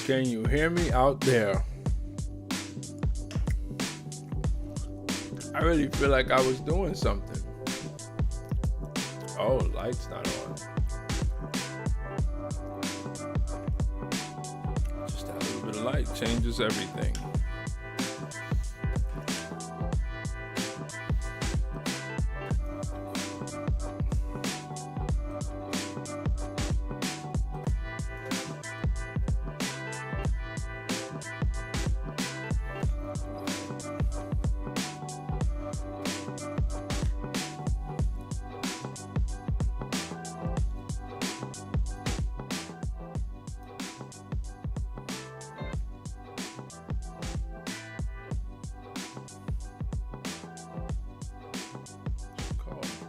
Can you hear me out there? I really feel like I was doing something. Oh, light's not on. Just a little bit of light changes everything.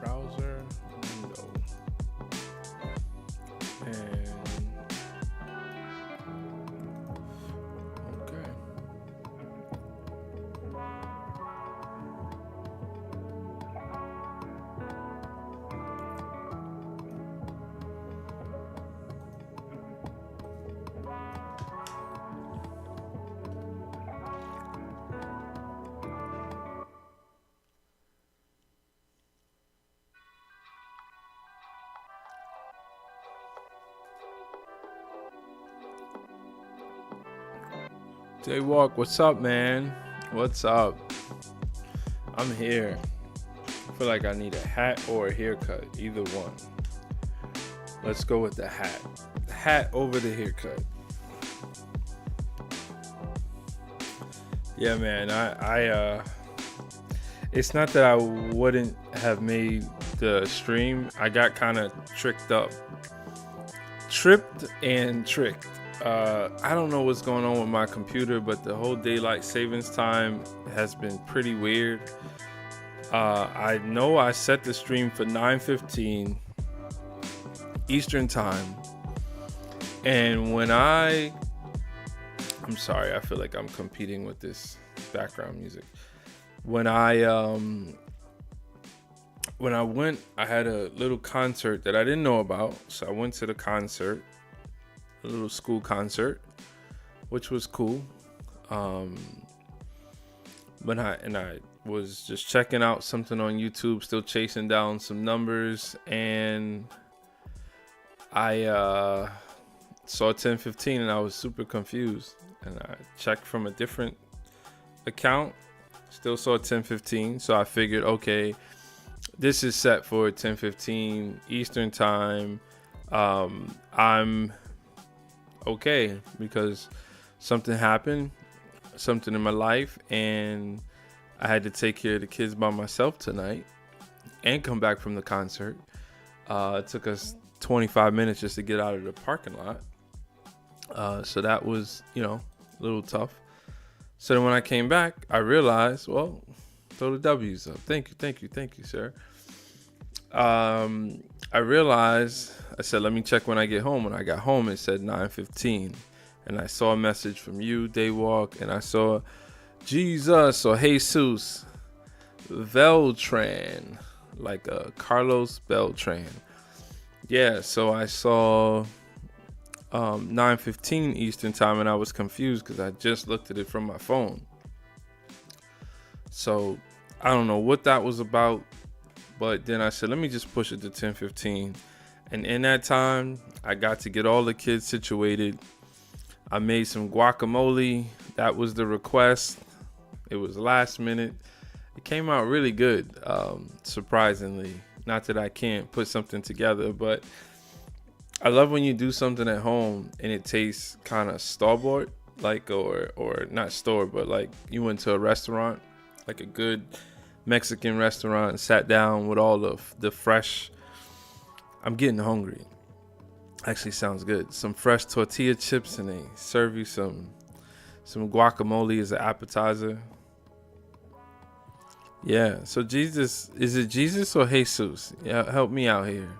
Browser window and okay. Jaywalk, what's up, man? What's up? I'm here. I feel like I need a hat or a haircut, either one. Let's go with the hat. The hat over the haircut. Yeah, man. I it's not that I wouldn't have made the stream. I got kind of tripped and tricked. I don't know what's going on with my computer, but the whole daylight savings time has been pretty weird. I know I set the stream for 9:15 Eastern time, and when I'm sorry, I feel like I'm competing with this background music. When I went, I had a little concert that I didn't know about, so I went to the concert. A little school concert, which was cool. But I was just checking out something on YouTube, still chasing down some numbers, and I saw 10:15 and I was super confused. And I checked from a different account, still saw 10:15, so I figured, okay, this is set for 10:15 Eastern time. I'm okay because something happened, something in my life, and I had to take care of the kids by myself tonight and come back from the concert. It took us 25 minutes just to get out of the parking lot, so that was, a little tough. So then when I came back, I realized, well, throw the W's up. Thank you, sir. I realized, I said, let me check when I get home. When I got home, it said 9:15. And I saw a message from you, Daywalk, and I saw Jesus or Jesus Beltran, like Carlos Beltran. Yeah, so I saw 9:15 Eastern time, and I was confused because I just looked at it from my phone. So I don't know what that was about. But then I said, let me just push it to 10:15. And in that time, I got to get all the kids situated. I made some guacamole. That was the request. It was last minute. It came out really good, surprisingly. Not that I can't put something together, but I love when you do something at home and it tastes kind of store-bought, like, or not store, but like you went to a restaurant, like a good Mexican restaurant, and sat down with all of the fresh, I'm getting hungry. Actually sounds good. Some fresh tortilla chips, and they serve you some guacamole as an appetizer. Yeah, so Jesus, is it Jesus or Jesus? Yeah, help me out here.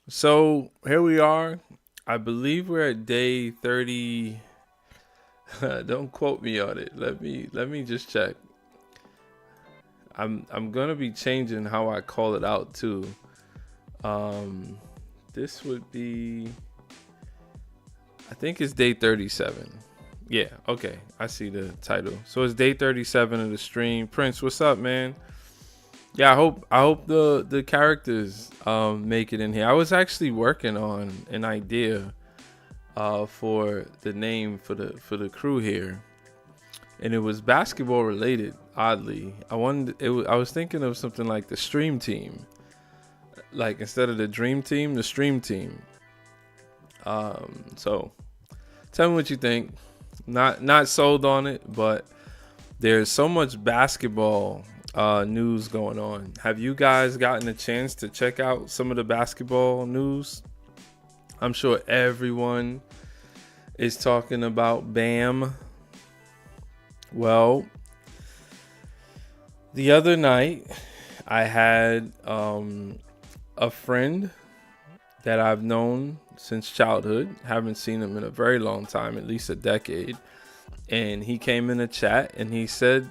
So here we are. I believe we're at day 30. Don't quote me on it. Let me just check. I'm gonna be changing how I call it out too. This would be I think it's day 37. Yeah, okay. I see the title. So it's day 37 of the stream. Prince, what's up, man? Yeah, I hope the characters make it in here. I was actually working on an idea for the name for the crew here, and it was basketball related. Oddly, I was thinking of something like the Stream Team, like instead of the Dream Team, the Stream Team. So tell me what you think. Not sold on it, but there's so much basketball news going on. Have you guys gotten a chance to check out some of the basketball news? I'm sure everyone is talking about Bam. Well, the other night I had a friend that I've known since childhood. Haven't seen him in a very long time, at least a decade. And he came in the chat and he said,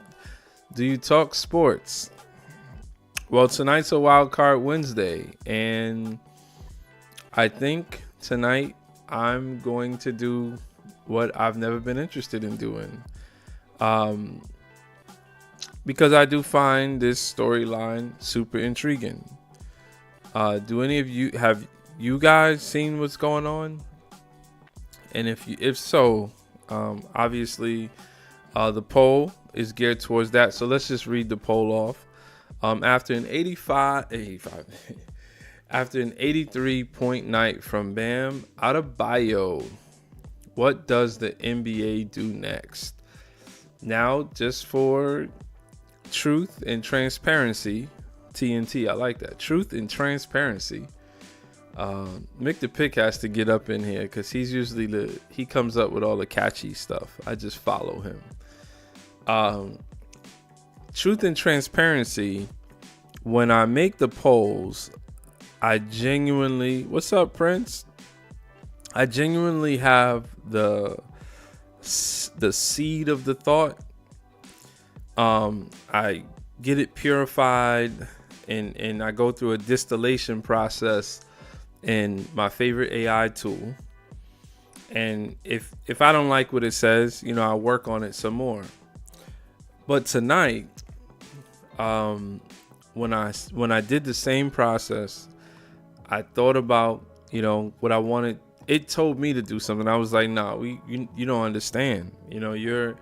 "Do you talk sports?" Well, tonight's a Wildcard Wednesday, and I think tonight I'm going to do what I've never been interested in doing. Because I do find this storyline super intriguing. Do any of you guys seen what's going on? And if so, obviously the poll is geared towards that. So let's just read the poll off. After an 85 after an 83-point night from Bam Adebayo, what does the NBA do next? Now, just for truth and transparency, TNT, I like that. Truth and transparency. Mick the Pick has to get up in here because he's usually he comes up with all the catchy stuff. I just follow him. Truth and transparency. When I make the polls, I genuinely, what's up, Prince? I genuinely have the seed of the thought. I get it purified and I go through a distillation process in my favorite AI tool. And if I don't like what it says, I'll work on it some more. But tonight, when I did the same process, I thought about, what I wanted. It told me to do something. I was like, nah, you don't understand. You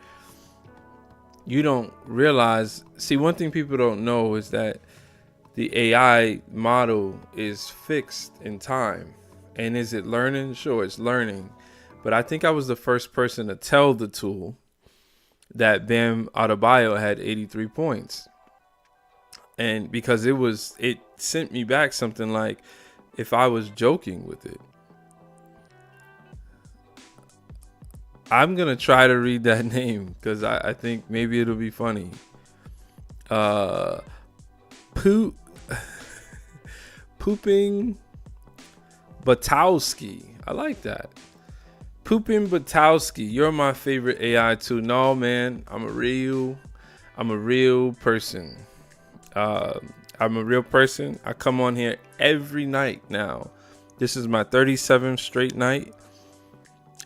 don't realize. See, one thing people don't know is that the AI model is fixed in time. And is it learning? Sure, it's learning. But I think I was the first person to tell the tool that Bam Adebayo had 83 points. And because it sent me back something like if I was joking with it. I'm going to try to read that name because I think maybe it'll be funny. Pooping Batowski. I like that. Pooping Batowski. You're my favorite AI too. No, man. I'm a real person. I'm a real person. I come on here every night now. This is my 37th straight night.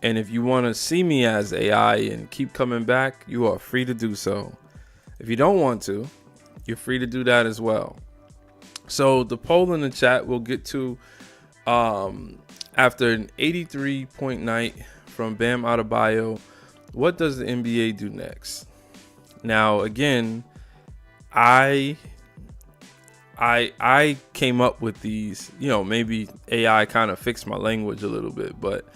And if you want to see me as AI and keep coming back, you are free to do so. If you don't want to, you're free to do that as well. So the poll in the chat we'll get to after an 83-point night from Bam Adebayo, what does the NBA do next? Now, again, I came up with these, maybe AI kind of fixed my language a little bit, but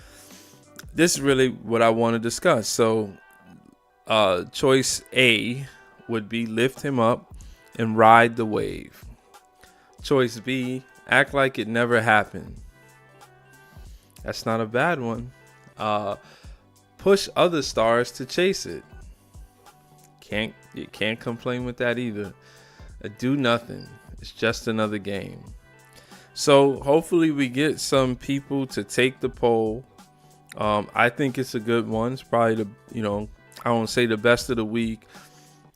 this is really what I want to discuss. So choice A would be lift him up and ride the wave. Choice B, act like it never happened. That's not a bad one. Push other stars to chase it. You can't complain with that either. Do nothing. It's just another game. So hopefully we get some people to take the poll. I think it's a good one. It's probably I won't say the best of the week,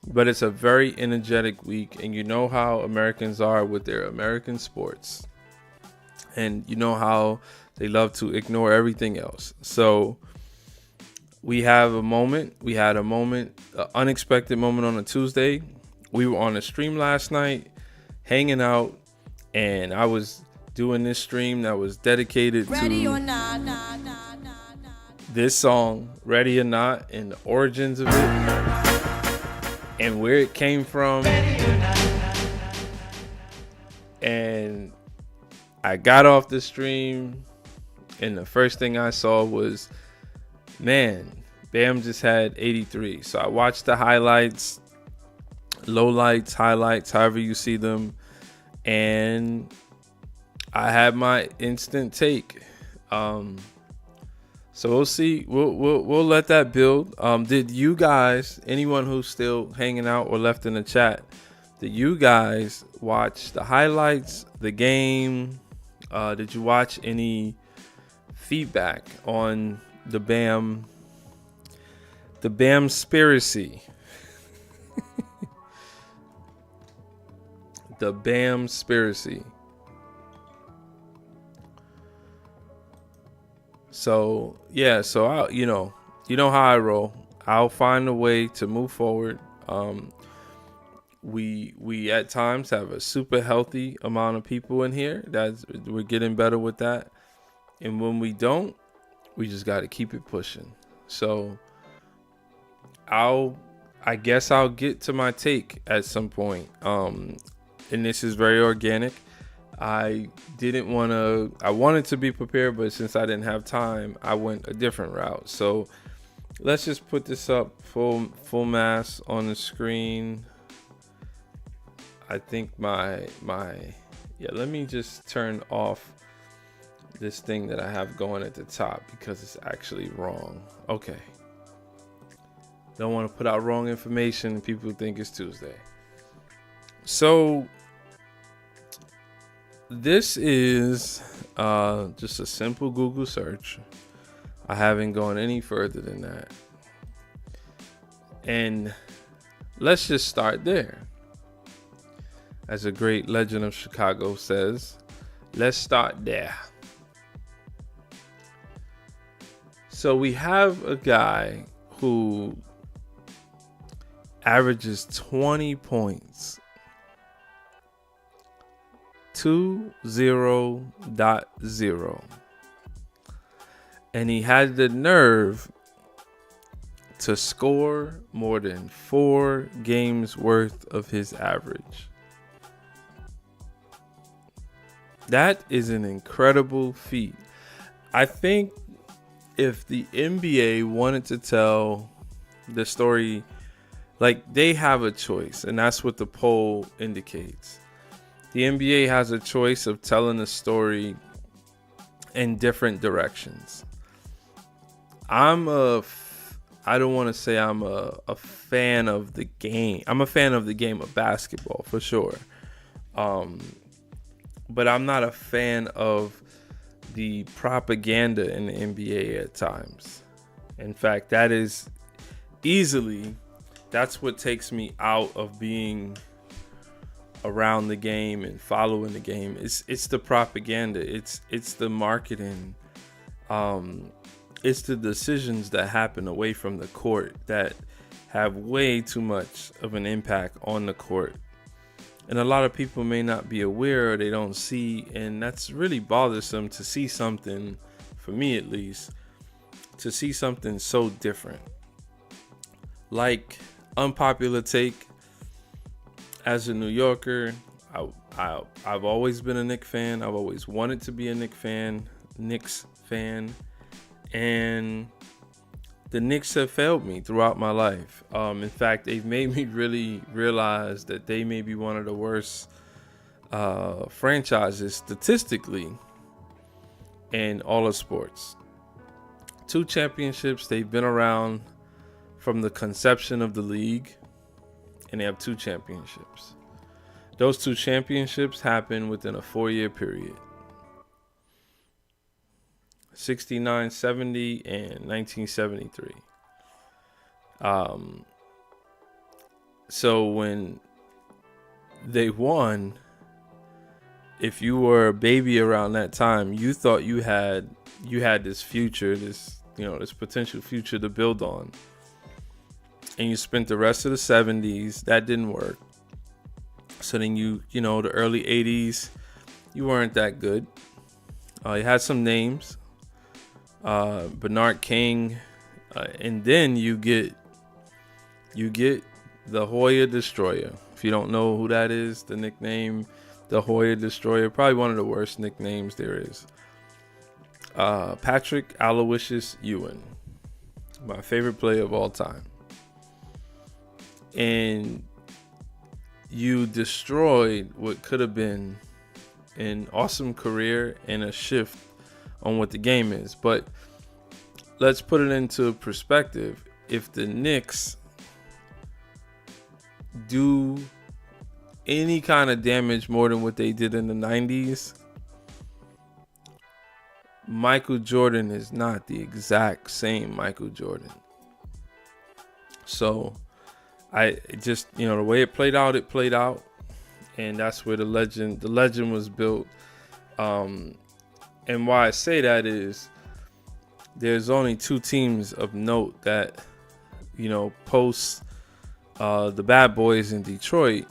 but it's a very energetic week. And you know how Americans are with their American sports. And you know how They love to ignore everything else. So we had a moment, an unexpected moment on a Tuesday. We were on a stream last night, hanging out, and I was doing this stream that was dedicated to this song, Ready or Not, and the origins of it, and where it came from. And I got off the stream, and the first thing I saw was, man, Bam just had 83. So I watched the highlights, lowlights, highlights, however you see them, and I had my instant take. So we'll see. We'll let that build. Did you guys, anyone who's still hanging out or left in the chat, did you guys watch the highlights, the game? Did you watch any feedback on the Bamspiracy? The Bamspiracy. So yeah, so I, you know how I roll. I'll find a way to move forward. We at times have a super healthy amount of people in here. We're getting better with that. And when we don't, we just got to keep it pushing. So I guess I'll get to my take at some point. And this is very organic. I wanted to be prepared, but since I didn't have time, I went a different route. So let's just put this up full mass on the screen. I think let me just turn off this thing that I have going at the top because it's actually wrong. Okay. Don't want to put out wrong information and people think it's Tuesday. So this is just a simple Google search. I haven't gone any further than that. And let's just start there. As a great legend of Chicago says, let's start there. So we have a guy who averages 20 points. 20.0. And he had the nerve to score more than 4 games worth of his average. That is an incredible feat. I think if the NBA wanted to tell the story, like, they have a choice, and that's what the poll indicates. The NBA has a choice of telling a story in different directions. I don't want to say I'm a fan of the game. I'm a fan of the game of basketball for sure. But I'm not a fan of the propaganda in the NBA at times. In fact, that's what takes me out of being around the game and following the game. It's the propaganda. It's the marketing. It's the decisions that happen away from the court that have way too much of an impact on the court. And a lot of people may not be aware, or they don't see, and that's really bothersome to see something, for me at least, to see something so different. Like, unpopular take, as a New Yorker, I've always been a Knicks fan. I've always wanted to be a Knicks fan. And the Knicks have failed me throughout my life. In fact, they've made me really realize that they may be one of the worst franchises statistically in all of sports. 2 championships. They've been around from the conception of the league, and they have 2 championships. Those 2 championships happened within a 4-year period. 69-70 and 1973. So when they won, if you were a baby around that time, you thought you had this future, this potential future to build on. And you spent the rest of the 70s, that didn't work. So then the early 80s, you weren't that good. You had some names, Bernard King, and then you get the Hoya Destroyer. If you don't know who that is, the nickname, the Hoya Destroyer, probably one of the worst nicknames there is. Patrick Aloysius Ewing, my favorite player of all time. And you destroyed what could have been an awesome career and a shift on what the game is. But let's put it into perspective. If the Knicks do any kind of damage more than what they did in the 90s, Michael Jordan is not the exact same Michael Jordan. So I just, the way it played out, and that's where the legend was built. And why I say that is there's only two teams of note that, post the Bad Boys in Detroit,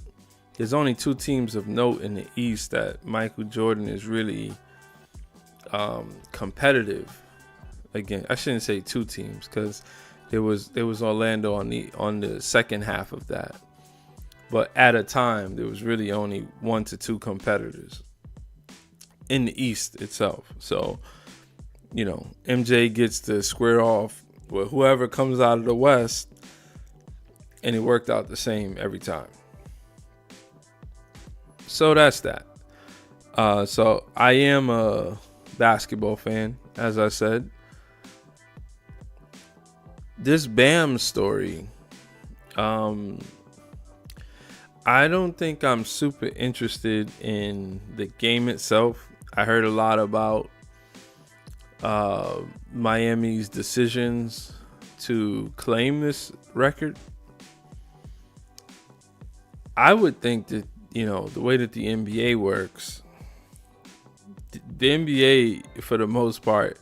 there's only two teams of note in the East that Michael Jordan is really competitive. Again, I shouldn't say two teams, because there was Orlando on the second half of that. But at a time, there was really only 1 to 2 competitors in the East itself. So, MJ gets to square off with whoever comes out of the West, and it worked out the same every time. So that's that. So I am a basketball fan, as I said. This Bam story, I don't think I'm super interested in the game itself. I heard a lot about Miami's decisions to claim this record. I would think that, the way that the NBA works, the NBA, for the most part,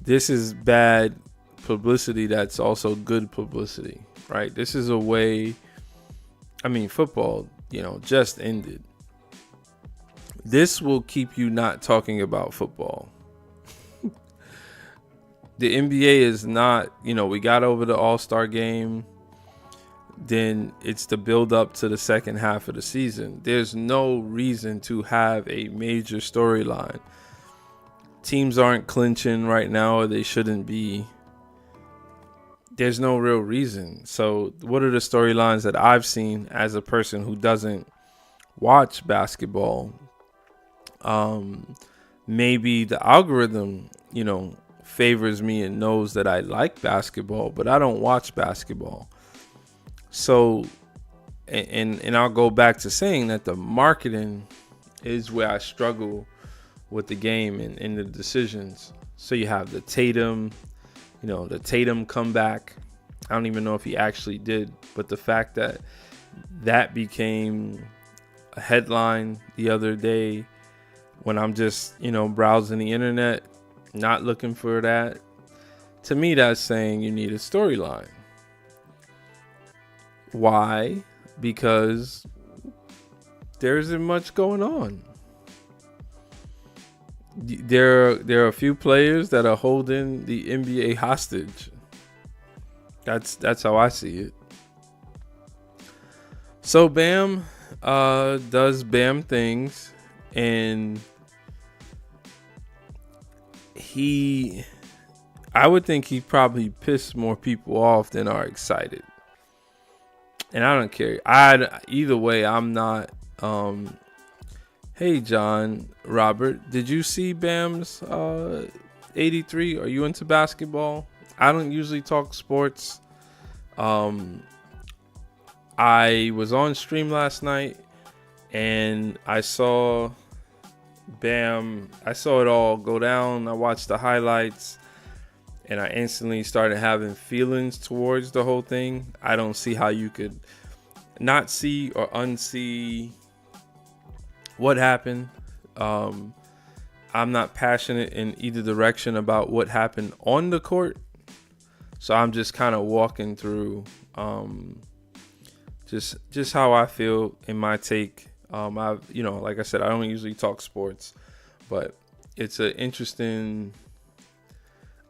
this is bad publicity that's also good publicity, right? This is a way, football, just ended. This will keep you not talking about football. The NBA is not, we got over the All-Star game, then it's the build up to the second half of the season. There's no reason to have a major storyline. Teams aren't clinching right now, or they shouldn't be. There's no real reason. So what are the storylines that I've seen as a person who doesn't watch basketball? Maybe the algorithm, favors me and knows that I like basketball, but I don't watch basketball. So, and I'll go back to saying that the marketing is where I struggle with the game and the decisions. So you have the Tatum comeback. I don't even know if he actually did, but the fact that became a headline the other day when I'm just, browsing the internet, not looking for that. To me, that's saying you need a storyline. Why? Because there isn't much going on. There are a few players that are holding the NBA hostage. That's how I see it. So Bam does Bam things, and I would think he probably pissed more people off than are excited. And I don't care. Either way, I'm not. Hey, John Robert, did you see Bam's 83? Are you into basketball? I don't usually talk sports. I was on stream last night and I saw Bam. I saw it all go down. I watched the highlights and I instantly started having feelings towards the whole thing. I don't see how you could not see or unsee what happened. I'm not passionate in either direction about what happened on the court. So I'm just kind of walking through just how I feel in my take. Like I said, I don't usually talk sports, but it's an interesting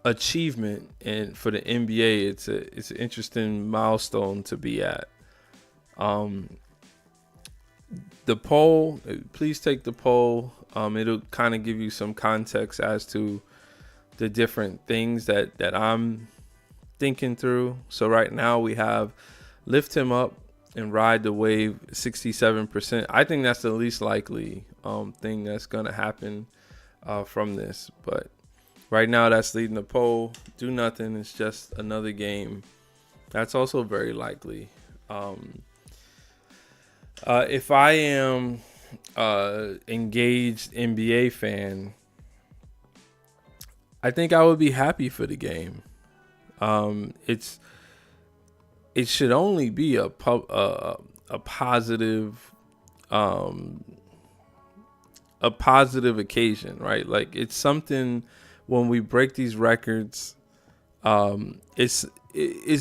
achievement, and for the NBA, it's an interesting milestone to be at. The poll, please take the poll. It'll kind of give you some context as to the different things that I'm thinking through. So right now we have lift him up and ride the wave, 67%. I think that's the least likely thing that's going to happen from this. But right now that's leading the poll. Do nothing. It's just another game. That's also very likely. If I am engaged NBA fan, I think I would be happy for the game. It should only be a positive occasion, right? Like, it's something when we break these records. It's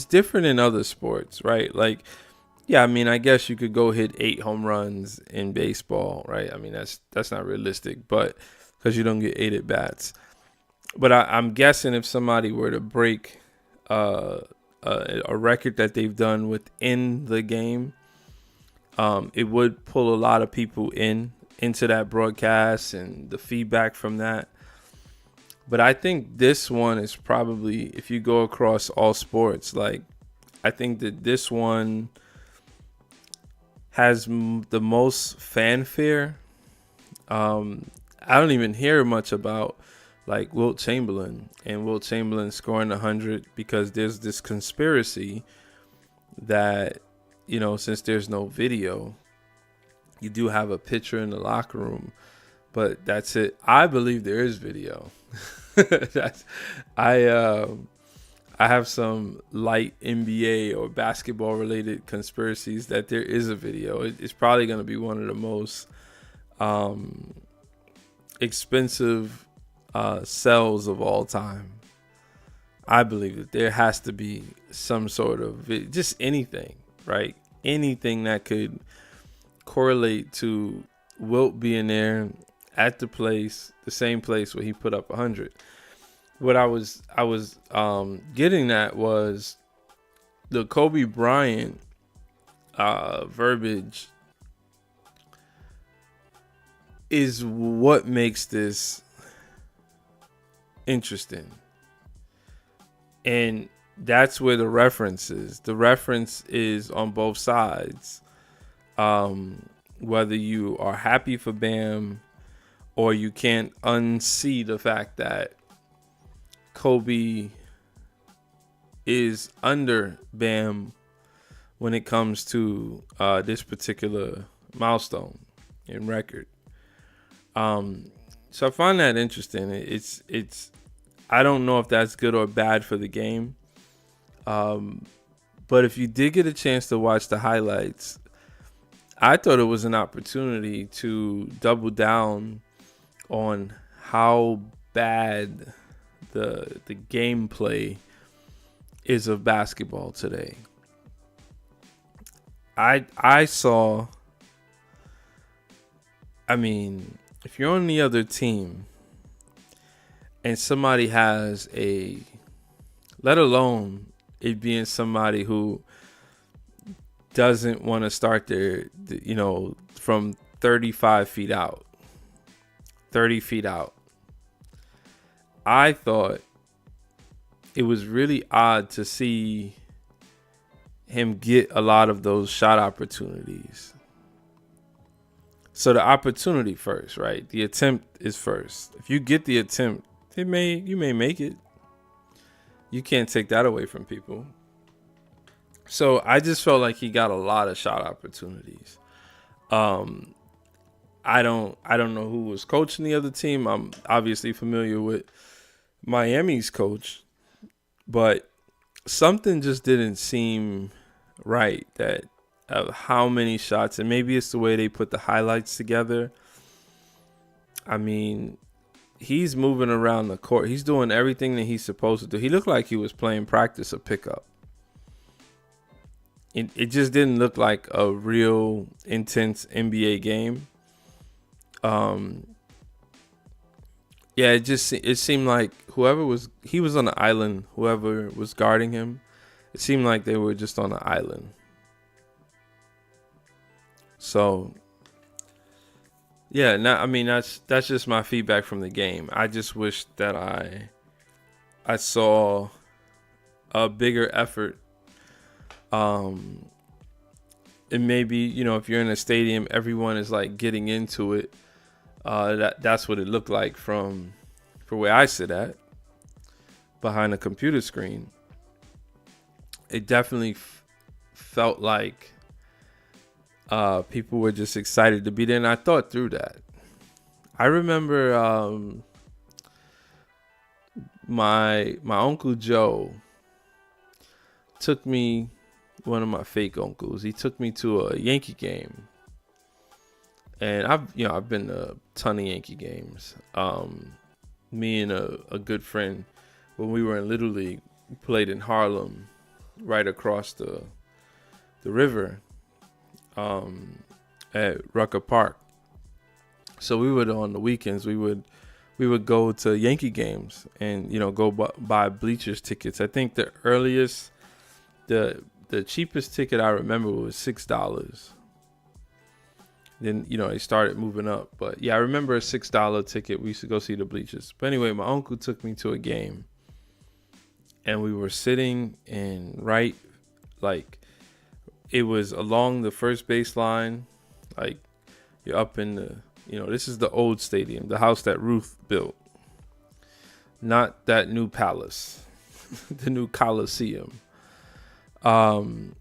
different in other sports, right? Like, yeah, I mean, I guess you could go hit 8 home runs in baseball, right? I mean, that's not realistic, but because you don't get 8 at bats. But I'm guessing if somebody were to break a record that they've done within the game, it would pull a lot of people into that broadcast and the feedback from that. But I think this one is probably, if you go across all sports, like, I think that this one has the most fanfare. I don't even hear much about like Wilt Chamberlain scoring 100, because there's this conspiracy that, since there's no video, you do have a picture in the locker room, but that's it. I believe there is video. I have some light NBA or basketball related conspiracies that there is a video. It's probably going to be one of the most expensive cells of all time. I believe that there has to be some sort of just anything, right? Anything that could correlate to Wilt being there at the same place where he put up 100. What I was getting at was the Kobe Bryant verbiage is what makes this interesting. And that's where the reference is. The reference is on both sides. Whether you are happy for Bam or you can't unsee the fact that Kobe is under Bam when it comes to this particular milestone in record. So I find that interesting. It's I don't know if that's good or bad for the game. But if you did get a chance to watch the highlights, I thought it was an opportunity to double down on how bad the gameplay is of basketball today. I saw, I mean, if you're on the other team and somebody has let alone it being somebody who doesn't want to start from 35 feet out, 30 feet out. I thought it was really odd to see him get a lot of those shot opportunities. So the opportunity first, right? The attempt is first. If you get the attempt, you may make it. You can't take that away from people. So I just felt like he got a lot of shot opportunities. I don't know who was coaching the other team. I'm obviously familiar with Miami's coach, but something just didn't seem right. That how many shots, and maybe it's the way they put the highlights together. I mean, he's moving around the court. He's doing everything that he's supposed to do. He looked like he was playing practice or pickup. It just didn't look like a real intense NBA game. Yeah, it seemed like he was on an island. Whoever was guarding him, it seemed like they were just on an island. So, yeah, that's just my feedback from the game. I just wish that I saw a bigger effort. And maybe, if you're in a stadium, everyone is like getting into it. That's what it looked like for where I sit at, behind a computer screen. It definitely felt like people were just excited to be there, and I thought through that. I remember my Uncle Joe took me, one of my fake uncles, he took me to a Yankee game. And I've been to a ton of Yankee games. Me and a good friend, when we were in Little League, we played in Harlem, right across the river, at Rucker Park. So we would, on the weekends, we would go to Yankee games and go buy bleachers tickets. I think the cheapest ticket I remember was $6. Then, they started moving up. But, yeah, I remember a $6 ticket. We used to go see the bleachers. But anyway, my uncle took me to a game. And we were sitting it was along the first baseline. Like, you're up in this is the old stadium, the house that Ruth built. Not that new palace, the new Coliseum. And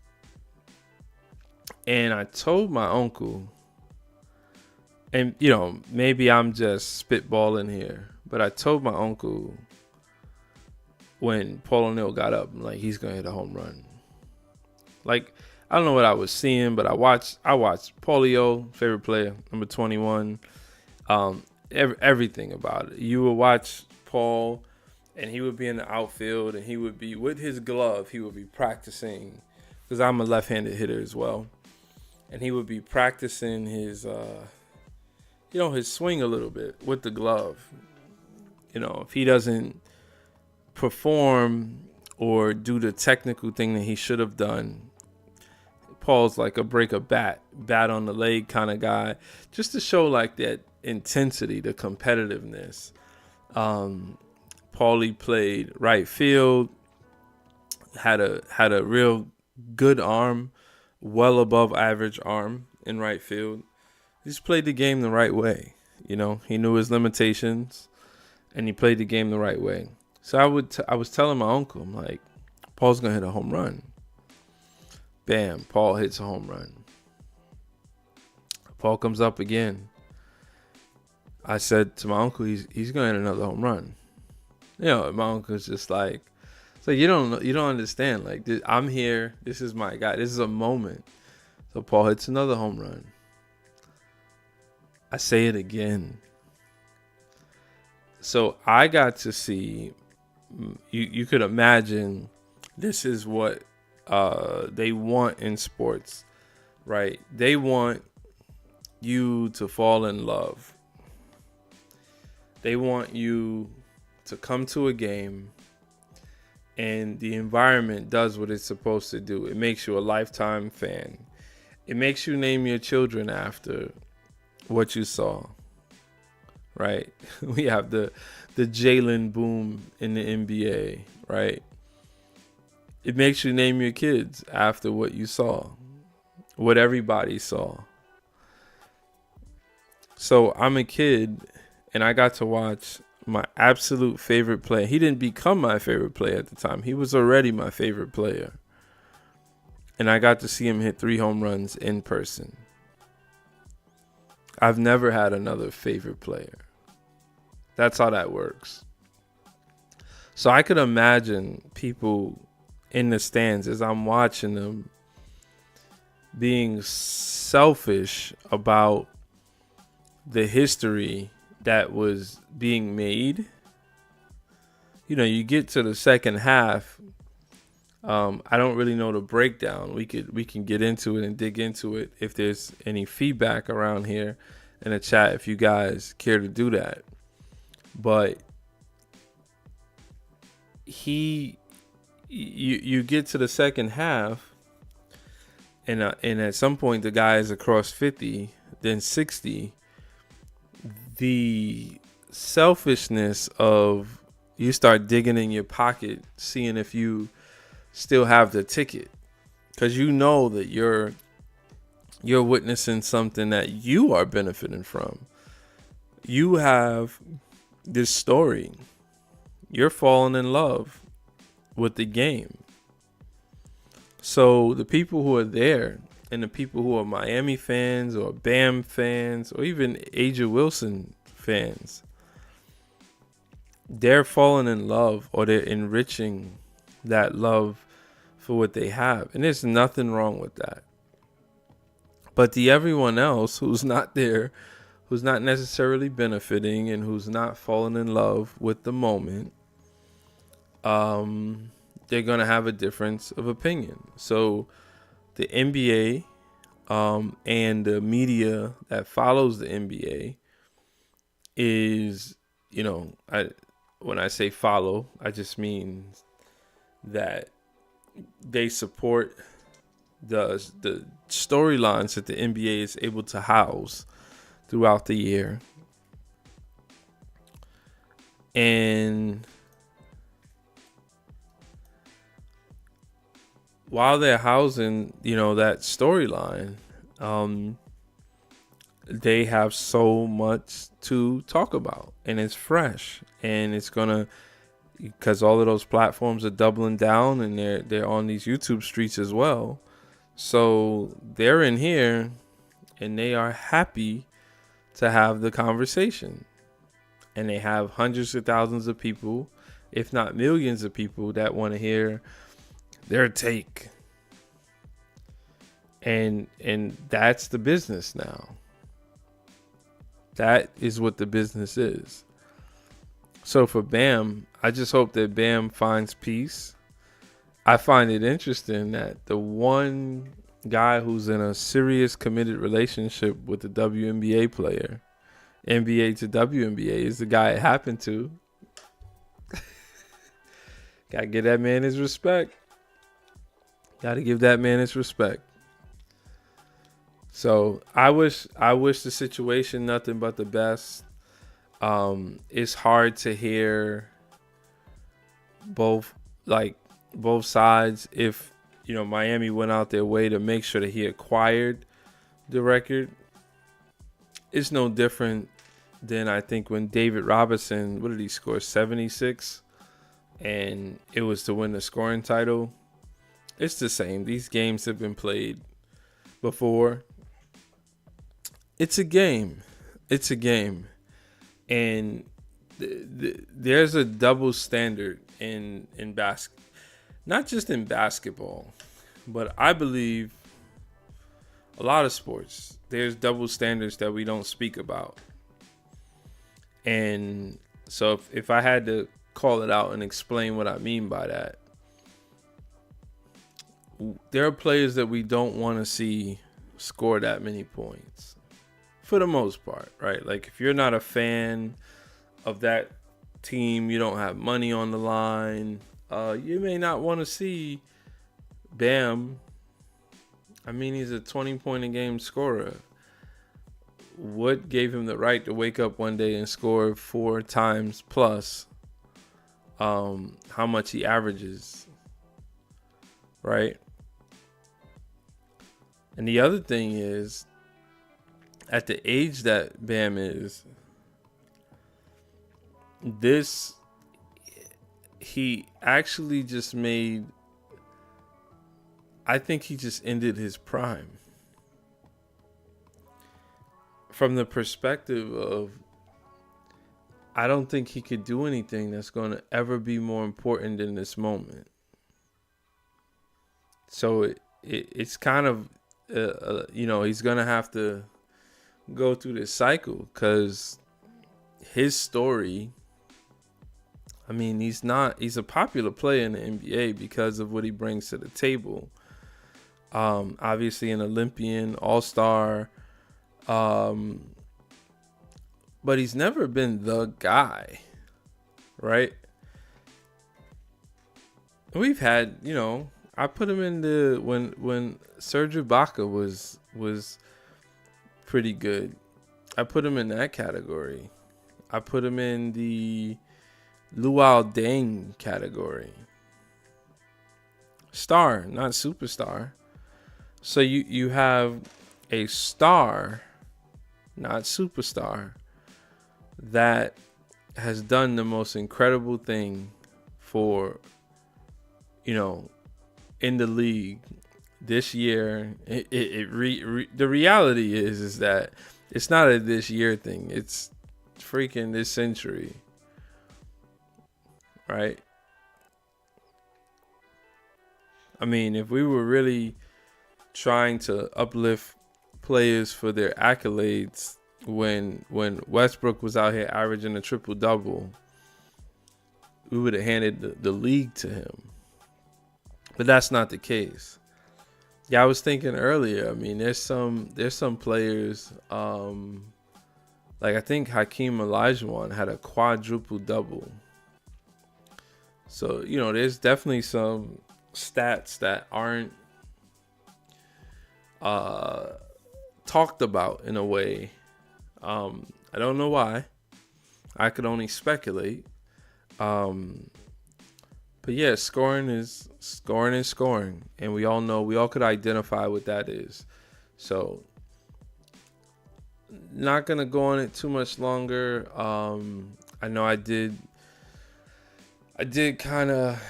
I told my uncle, and, maybe I'm just spitballing here, but I told my uncle when Paul O'Neill got up, like, he's going to hit a home run. Like, I don't know what I was seeing, but I watched Paulio, favorite player, number 21. Everything about it. You would watch Paul, and he would be in the outfield, and he would be, with his glove, he would be practicing, because I'm a left-handed hitter as well. And he would be practicing his his swing a little bit with the glove. If he doesn't perform or do the technical thing that he should have done, Paul's like a break a bat on the leg kind of guy, just to show like that intensity, the competitiveness. Paulie played right field, had a real good arm, well above average arm in right field. He just played the game the right way. He knew his limitations, and he played the game the right way. So I was telling my uncle, I'm like, Paul's gonna hit a home run. Bam, Paul hits a home run. Paul comes up again. I said to my uncle, he's gonna hit another home run. My uncle's just like, it's like, you don't understand. Like, I'm here. This is my guy. This is a moment. So Paul hits another home run. I say it again. So I got to see, you could imagine, this is what they want in sports, right? They want you to fall in love. They want you to come to a game, and the environment does what it's supposed to do. It makes you a lifetime fan. It makes you name your children after what you saw, right? We have the Jalen boom in the NBA, right? It makes you name your kids after what you saw, what everybody saw. So I'm a kid, and I got to watch my absolute favorite player. He didn't become my favorite player at the time. He was already my favorite player. And I got to see him hit 3 home runs in person. I've never had another favorite player. That's how that works. So I could imagine people in the stands as I'm watching them being selfish about the history that was being made. You get to the second half. I don't really know the breakdown. We can get into it and dig into it if there's any feedback around here in the chat, if you guys care to do that. But you get to the second half, and at some point the guy is across 50, then 60. The selfishness of you start digging in your pocket, seeing if you still have the ticket, because you know that you're witnessing something that you are benefiting from. You have this story. You're falling in love with the game. So the people who are there, and the people who are Miami fans or Bam fans or even Aja Wilson fans, they're falling in love, or they're enriching that love for what they have. And there's nothing wrong with that. But the everyone else who's not there, who's not necessarily benefiting, and who's not falling in love with the moment, they're going to have a difference of opinion. So the NBA and the media that follows the NBA is, when I say follow, I just mean that they support the storylines that the NBA is able to house throughout the year. And while they're housing, that storyline, they have so much to talk about, and it's fresh, and it's gonna, because all of those platforms are doubling down, and they're on these YouTube streets as well. So they're in here, and they are happy to have the conversation, and they have hundreds of thousands of people, if not millions of people, that want to hear their take. And that's the business now. That is what the business is. So for Bam, I just hope that Bam finds peace. I find it interesting that the one guy who's in a serious committed relationship with a WNBA player, NBA to WNBA, is the guy it happened to. Gotta give that man his respect. Gotta give that man his respect. So I wish the situation nothing but the best. It's hard to hear both sides. If Miami went out their way to make sure that he acquired the record, it's no different than, I think, when David Robinson, what did he score, 76, and it was to win the scoring title. It's the same. These games have been played before. It's a game. It's a game. And there's a double standard in not just in basketball, but I believe a lot of sports. There's double standards that we don't speak about. And so if I had to call it out and explain what I mean by that, there are players that we don't want to see score that many points. For the most part, right? Like, if you're not a fan of that team, you don't have money on the line, you may not want to see Bam. I mean, he's a 20-point-a-game scorer. What gave him the right to wake up one day and score 4 times plus how much he averages, right? And the other thing is, at the age that Bam is, he actually just made, I think he just ended his prime. From the perspective of, I don't think he could do anything that's going to ever be more important than this moment. So it's kind of, he's going to have to go through this cycle, because his story, I mean, he's a popular player in the NBA because of what he brings to the table. Obviously an Olympian, all-star, but he's never been the guy, right? We've had, I put him in the when Serge Ibaka was pretty good. I put him in that category. I put him in the Luol Deng category. Star, not superstar. So you have a star, not superstar, that has done the most incredible thing for, in the league this year. The reality is that it's not a this year thing. It's freaking this century, right? I mean, if we were really trying to uplift players for their accolades when Westbrook was out here averaging a triple-double, we would have handed the league to him. But that's not the case. Yeah, I was thinking earlier, I mean, there's some players, like I think Hakeem Olajuwon had a quadruple-double. So, there's definitely some stats that aren't talked about in a way. I don't know why. I could only speculate. But yeah, scoring is scoring, and we all could identify what that is. So, not gonna go on it too much longer. I know I did kind of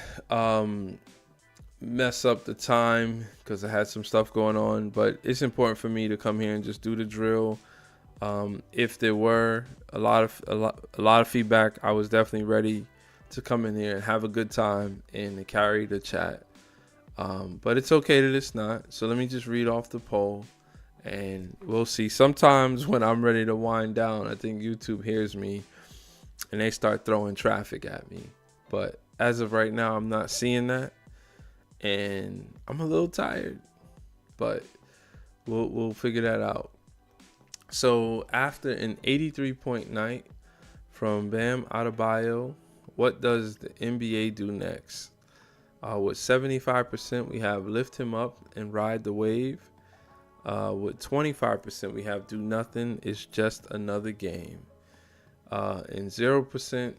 mess up the time because I had some stuff going on, but it's important for me to come here and just do the drill. If there were a lot of feedback, I was definitely ready to come in here and have a good time and to carry the chat. But it's okay that it's not. So let me just read off the poll and we'll see. Sometimes when I'm ready to wind down, I think YouTube hears me and they start throwing traffic at me. But as of right now, I'm not seeing that. And I'm a little tired, but we'll figure that out. So after an 83-point night from Bam Adebayo, what does the NBA do next? With 75%, we have lift him up and ride the wave. With 25%, we have do nothing, it's just another game. And 0%,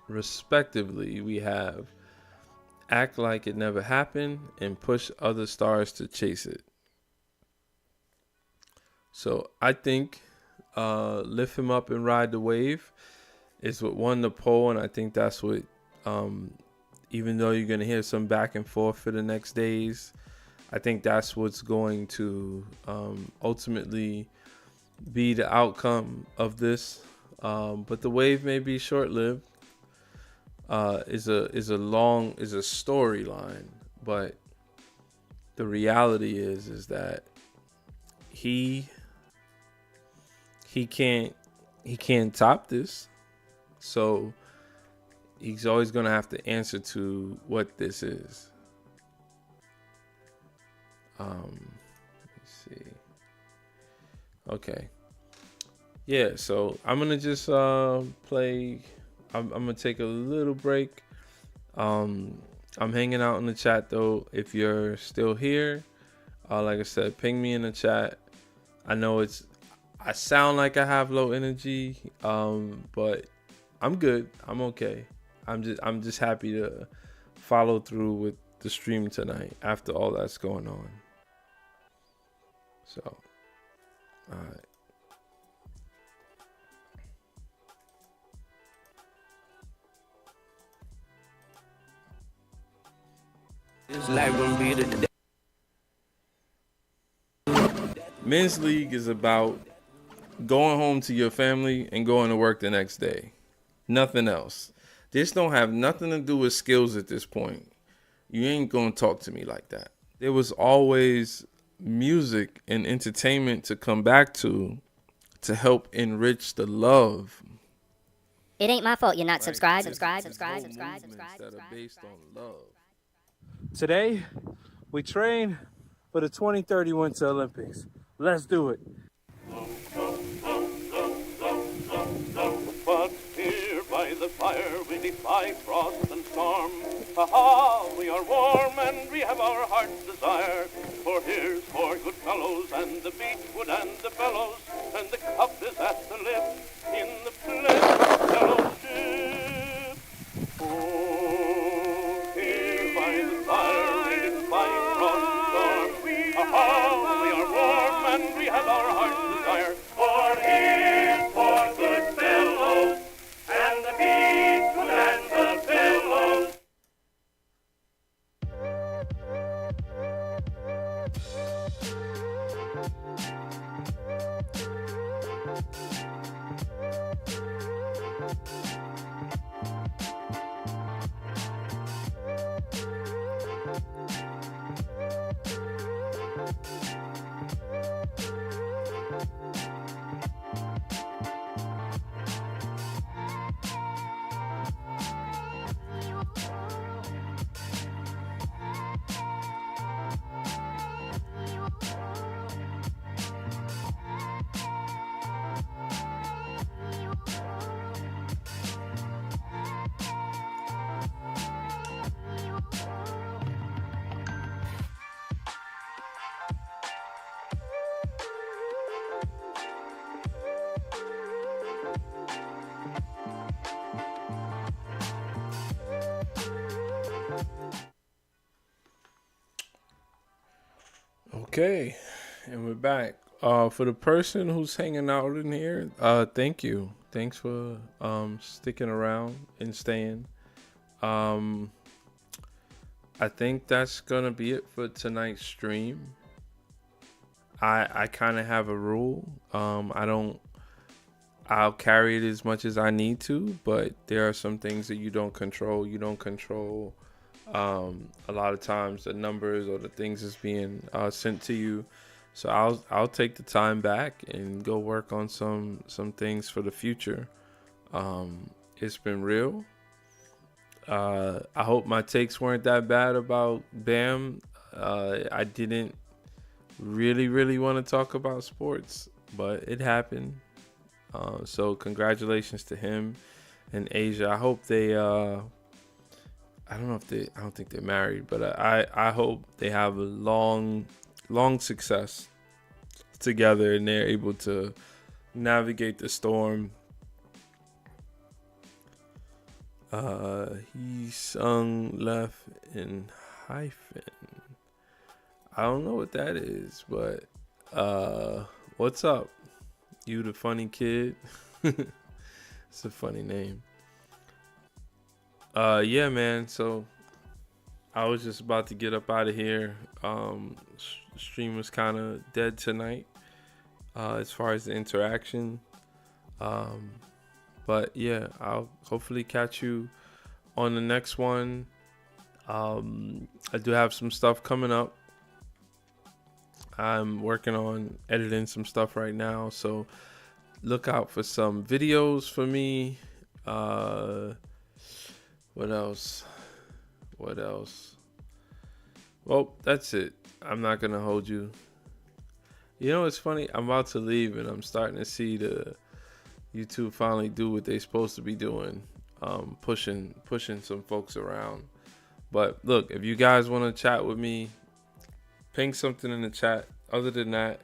respectively, we have act like it never happened and push other stars to chase it. So I think lift him up and ride the wave is what won the poll, and I think that's what, even though you're going to hear some back and forth for the next days, I think that's what's going to ultimately be the outcome of this. But the wave may be short-lived. Is a storyline, but the reality is that he can't top this. So he's always gonna have to answer to what this is. Let's see. Okay. Yeah, so I'm gonna just play. I'm gonna take a little break. I'm hanging out in the chat though. If you're still here, like I said, ping me in the chat. I know I sound like I have low energy, but I'm good. I'm okay. I'm just happy to follow through with the stream tonight after all that's going on. So, all right. Men's league is about going home to your family and going to work the next day. Nothing else. This don't have nothing to do with skills at this point. You ain't gonna talk to me like that. There was always music and entertainment to come back to help enrich the love It ain't my fault you're not right? subscribed. This is whole movements that are based on love. Today, we train for the 2030 Winter Olympics. Let's do it. But here by the fire we defy frost and storm. Ha-ha, we are warm and we have our heart's desire. For here's for good fellows and the beechwood and the bellows, and the cup is at the lip in the pledge fellowship. Oh, here by the fire we defy frost and storm. Ha-ha, we are warm and we have our heart's desire. For here's for good fellows and the beechwood and the bellows. Okay, and we're back. For the person who's hanging out in here, thank you. Thanks for sticking around and staying. I think that's gonna be it for tonight's stream. I kind of have a rule. I'll carry it as much as I need to, but there are some things that you don't control. You don't control a lot of times the numbers or the things that's being sent to you. So I'll take the time back and go work on some things for the future. It's been real. I hope my takes weren't that bad about Bam. I didn't really want to talk about sports, but it happened. So congratulations to him and Asia. I hope they I don't think they're married, but I hope they have a long success together and they're able to navigate the storm. He sung left in hyphen. I don't know what that is, but what's up? You the funny kid. It's a funny name. Yeah, man. So I was just about to get up out of here. Stream was kind of dead tonight, as far as the interaction. But yeah, I'll hopefully catch you on the next one. I do have some stuff coming up. I'm working on editing some stuff right now, so look out for some videos for me. What else? Well, that's it. I'm not gonna hold you. You know, it's funny. I'm about to leave, and I'm starting to see the YouTube finally do what they're supposed to be doing, pushing some folks around. But look, if you guys want to chat with me, ping something in the chat. Other than that,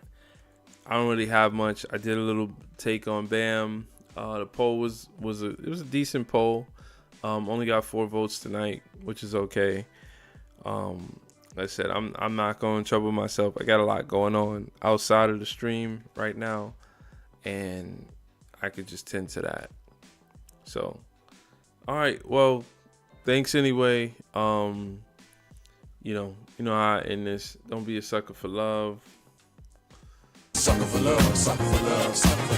I don't really have much. I did a little take on Bam. The poll was a decent poll. Only got 4 votes tonight, which is okay. Like I said, I'm not going to trouble myself. I got a lot going on outside of the stream right now, and I could just tend to that. So, all right. Well, thanks anyway. You know how I end this. Don't be a sucker for love. Sucker for love, sucker for love, sucker for love.